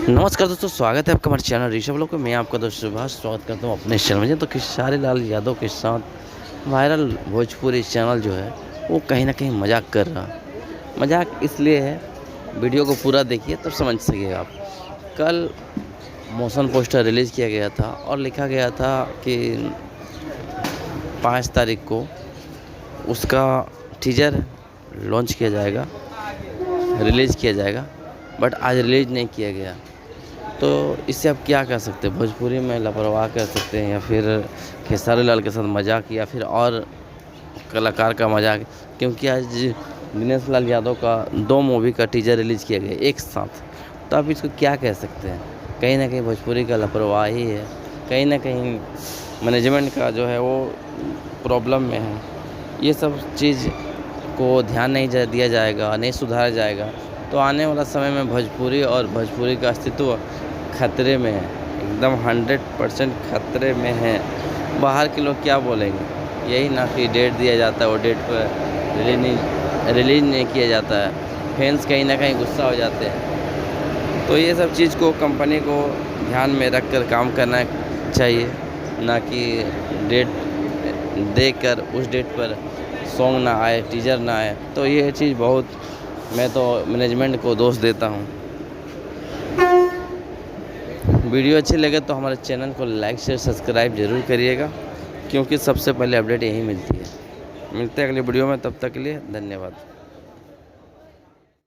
नमस्कार दोस्तों, स्वागत है आपका हमारे चैनल ऋषभ लोग में। मैं आपका दोस्त सुभाष स्वागत करता हूँ अपने चैनल में। तो खेसारी लाल यादव के साथ वायरल भोजपुरी चैनल जो है वो कहीं ना कहीं मजाक कर रहा। मजाक इसलिए है, वीडियो को पूरा देखिए तब समझ सकेगा आप। कल मोशन पोस्टर रिलीज़ किया गया था और लिखा गया था कि 5 तारीख को उसका टीजर लॉन्च किया जाएगा, रिलीज़ किया जाएगा, बट आज रिलीज़ नहीं किया गया। तो इससे आप क्या कह सकते हैं? भोजपुरी में लापरवाह कह सकते हैं, या फिर खेसारी लाल के साथ मजाक, या फिर और कलाकार का मजाक। क्योंकि आज दिनेश लाल यादव का 2 मूवी का टीजर रिलीज़ किया गया एक साथ। तो आप इसको क्या कह सकते हैं? कहीं ना कहीं भोजपुरी का लापरवाही है, कहीं ना कहीं मैनेजमेंट का जो है वो प्रॉब्लम में है। ये सब चीज़ को ध्यान नहीं दिया जाएगा, नहीं सुधारा जाएगा, तो आने वाला समय में भोजपुरी और भोजपुरी का अस्तित्व खतरे में है, एकदम 100% खतरे में है। बाहर के लोग क्या बोलेंगे? यही ना कि डेट दिया जाता है, वो डेट पर रिलीज़ नहीं किया जाता है। फैंस कहीं ना कहीं गुस्सा हो जाते हैं। तो ये सब चीज़ को कंपनी को ध्यान में रख कर काम करना चाहिए, ना कि डेट देकर उस डेट पर सॉन्ग ना आए, टीजर ना आए। तो ये चीज़ बहुत, मैं तो मैनेजमेंट को दोष देता हूँ। वीडियो अच्छी लगे तो हमारे चैनल को लाइक शेयर सब्सक्राइब ज़रूर करिएगा, क्योंकि सबसे पहले अपडेट यही मिलती है। मिलते हैं अगली वीडियो में, तब तक के लिए धन्यवाद।